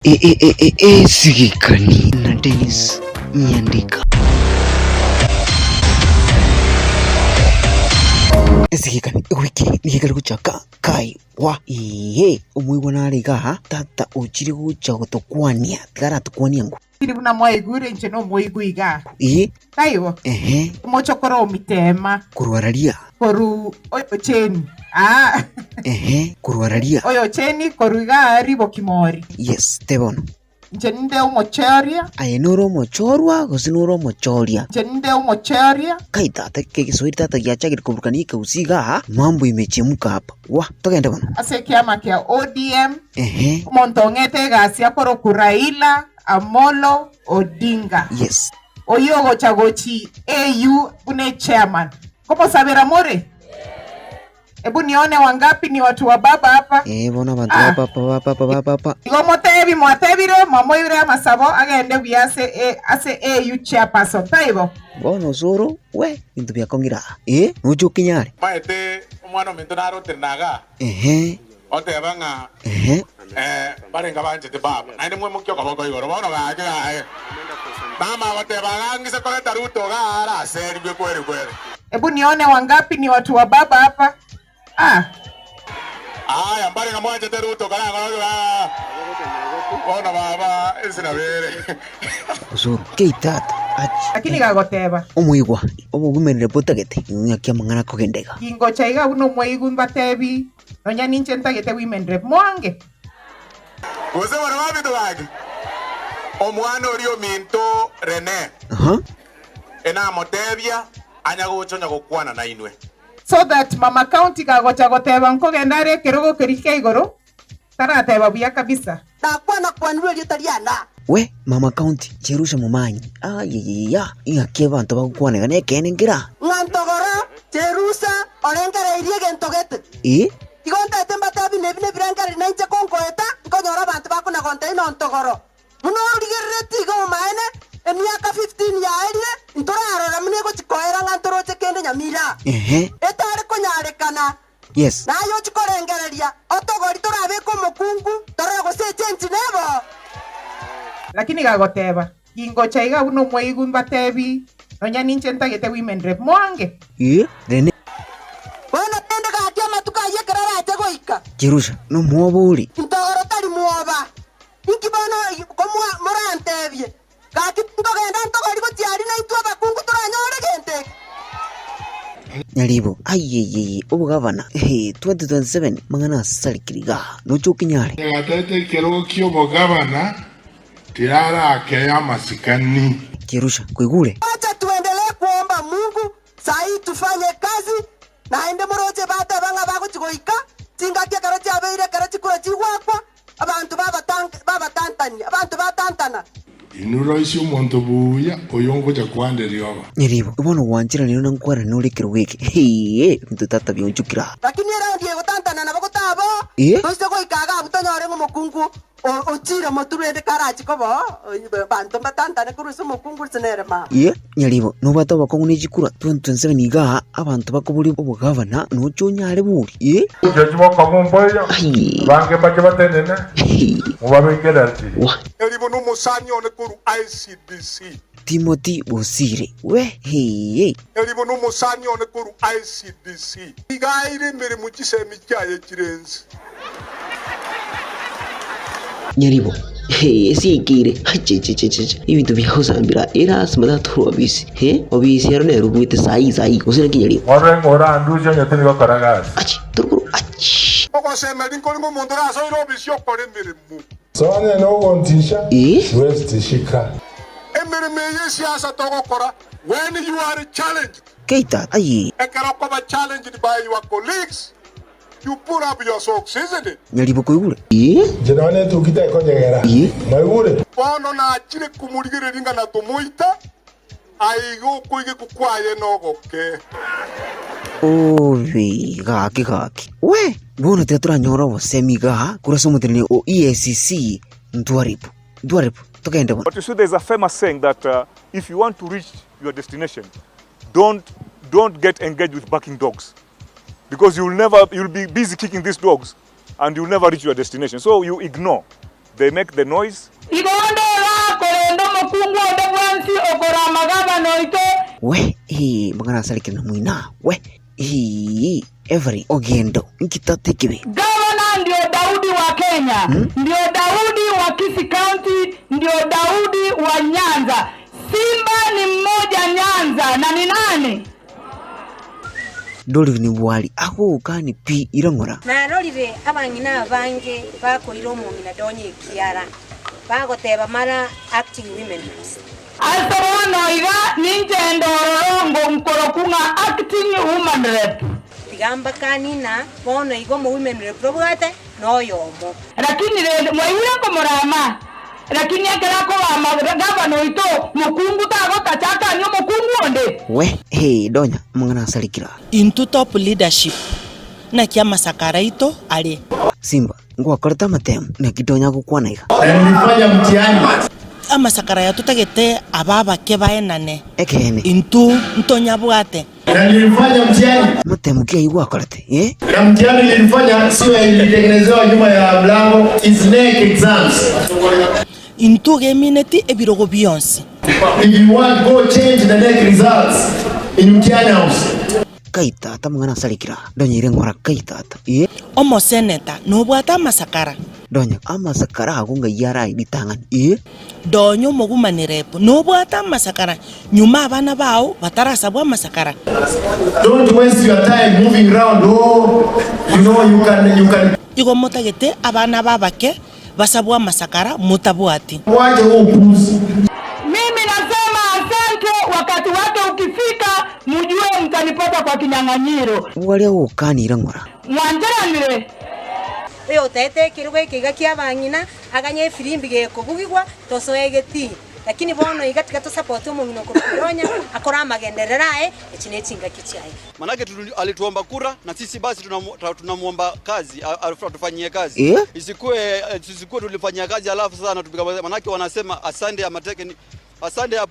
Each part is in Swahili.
Sigikani na Dennis Nyandika. Sigikani wiki nigikari guchaka kai wa iye umwigwa nariga tata uchiri gucha gutokwania tigara tukwania ngo iri buna mwaigure nje no mwaiguiga taiwo mochokoro mitema kurwararia koru oyo cheni kurwararia oyo cheni koruga ribo kimori yes tebono nje nde umochoria ayenoro mochorwa gosinoro mochoria nje nde umochoria kai tata ke Kiswahili tata giachagiri kuburukani kausiga mambo imechemka hapa wa togende bana ase kiama kia ODM montongete gasia koro kuraila Amolo Odinga. Yes. Oyogo chagochi AU une chairman. Kopo sabera more? Ebu nione wangapi ni watu wa baba hapa? Bona bantu hapa. Igo motebi mwatebire mamoire masabo agende biase ase AU chairperson taibo. Bono zoro we bintu bya kongira. Nujo kinyare. Maete umwana mento naro tenaga. Otebanga. Barenga banje te baba. Nainde mwe mukyo kaboko igoro bono gaje gae. Mama watebanga ngise koleta Ruto gara seri bwe kweli kweli. Ebu nione wangapi ni watu wa baba hapa? Aya barenga mwanje te Ruto gara gara. Bono baba isina bere. Uzuru keitata. Lakini gagoteba. Omwigwa obugumerere potagete nyakia mangana kogendega. Kingo chaiga uno mwigu mbatebi. Nonya ninche ntagete women rep mwange. Ose wana wapi tuwagi? Omwana orio minto Rene. Ena motebia anyagocho nyagokwana na inwe. So that mama county kagocha goteba nkogendare kerogo kerike igoro. Tarateba buya kabisa. Nakwana kwanwe lyotaliana. We mama county cherusha mumanyi. Ayaya ingake bantu bagukwana gane kenengira. Ngantogoro cherusa orengere iriye gentogete. Igonta temba tabi nebine birangari nainche konkoeta nkonyora bantu bakuna konte ino ntogoro muno rigereti go maene emiaka 15 ya aire ntorarora mune go chikoera ngantoroche kende nyamira etare konyarekana yes nayo chikorengereria otogori torabe ko mukungu torago se change nebo lakini gagoteba kingo chaiga uno mwigu mbatebi nonya ninche ntagete women rep mwange Rene Jerusha no mwobuli ntogoro tali mwoba ikibono komwa morantebye kaki ngogenda ntogori gotiari na itwa bakungu turanyore gente Nyalibo ayeye obugavana 2027 mangana salikiriga nucho kinyare gatete kero kyo bugavana tirara akeya masikani Jerusha kuigure acha tuendelee kuomba Mungu sai tufanye kazi na ende moroje bata banga bako chikoika tingakia karoti abeire karoti kura chiwakwa abantu abantu batantana inuro isi umuntu buya oyongo cha kwande ryoba Nyalibo ubono wanjira nino nankwara nuri kirweke mtu tata byonjukira lakini era ndiye gutantana na bagotabo tose ko ikaga butonyore ngomukungu ochira moturende karachi kobo bantu batantana kurusu mukungu senerema Nyalibo no bato bakongune jikura 2027 iga abantu bakobuli obugavana no chonyare buri jaji bako mumboya bange baje batenene mubabengera ati Elibo no musanyo ne kuru ICDC Timothy Bosire we Elibo no musanyo ne kuru ICDC igaire mere mukisemi kyaye kirenzi Nyalibo sikire ibintu byahozambira erasma turobisi obisi yarone rugwite sai usina kinyalibo ora nduje nyatini bakaraga turukuru oko sema linko mundu raso irobisi okore mere mu sone no gontisha west shika emere meye siasa togokora when you are challenged keita ekara ko ba challenged by your colleagues you pull up your socks, isn't it? Nyalibo kuigure jenone tukita ikonyegera maigure bono na chire kumurigire ringa na tumuita aigo kuige kukwaye nogoke gaki we bono teturanyora bosemiga kurasa mutirine o EACC ndwaripo tokende bono. But you see, there's a famous saying that if you want to reach your destination, don't get engaged with barking dogs, because you'll be busy kicking these dogs and you'll never reach your destination. So you ignore They make the noise. We, magana salike na muina. We, every ogendo. Nkitate kibe. Gavana ndio Daudi wa Kenya. Ndio Daudi wa Kisii County. Ndio Daudi wa Nyanza. Simba ni mmoja Nyanza. Na ni nani? Doli ni wali aho ukani pi irongora. Na rolire abangina bange bako iromo ngina donye kiara. Bago teba mara acting women. Altono iga ninjendo rongo mkorokunga acting woman rep. Tigamba kanina bono igo mo women rep probate no yomo. Lakini mwaile ko morama. Lakini akera ko gavana ito mukungu tago tachaka nyo mukungu onde. We, donya mangana salikira. Into top leadership. Na kia masakara ito ali. Simba, ngwa karta matemu na kidonya kukwana iga. Nilifanya mtihani. Amasakara ya tutagete ababa kebaenane. Ekene. Intu ntonya bwate. Nilifanya mtihani. Matemu kia iwa karate, Na mtihani nilifanya sio ilitengenezewa nyuma ya mlango, is neck exams. Intu gemineti ebirogo Beyonce. If you want go change the neck results in mtihani house. Kaita tamangana salikira. Donya irengora kaita ta. Omo seneta no bwata masakara. Donya amasakara hagunga yara ibitangan. Donyo mogumanerepo no bwata masakara. Nyuma abana bao batarasa bwa masakara. Don't waste your time moving around. You know you can. Igo motagete abana babake basabwa masakara mutabwati. Waje upuzi. Mimi nasema asante, wakati wake ukifika mjue mtanipata kwa kinyang'anyiro. Wale ukani irangora. Mwanjaranire. Yo tete kirwe kiga kia bangina aganye filimbi geko bugigwa tosoegeti. Lakini bono igatika to support mu ngino kuronya akora magendererae echinechinga kichai. Manake alituomba kura na sisi basi tunamuomba kazi atufanyie kazi. Isikue tulifanyia kazi alafu sasa anatupika manake wanasema asante ya mateke ni asante ya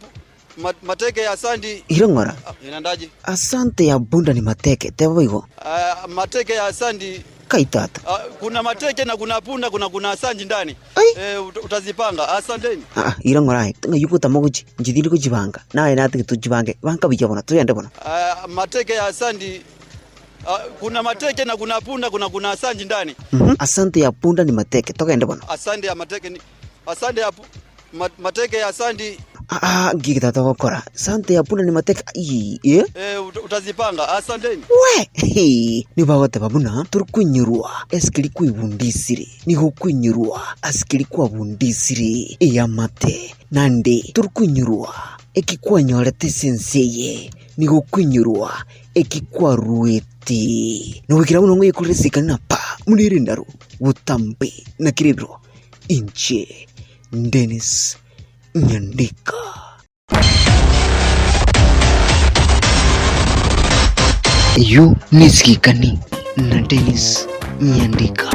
mateke ya asandi irongora. Inandaje? Asante ya bunda ni mateke tebo higo. Mateke ya asandi kaitata. Kuna mateke na kuna punda kuna asandi ndani. Utazipanga asanteni. Irongora tunga yuko tamoguchi njidili kujibanga. Nawe natike tujibange banka bijabona tuyande bona. Mateke ya asandi kuna mateke na kuna punda kuna asandi ndani. Asante ya punda ni mateke toka ende bona. Asante ya mateke ni asante ya mateke ya asandi. Gigi gukora. Asante ya punda ni mateke. Utazipanga asanteni. We, ni bagote babuna turukunyurwa eskili kwibundisire. Ni gukunyurwa askili kwabundisire. Eyamate nande turukunyurwa ekikwanyorete senseye. Ni gukunyurwa ekikwaruete. No wikira muno ngwikurezika na pa munire ndaro butambe na kirebro inche Dennis Nyandika. Yu nisikikani na Dennis Nyandika.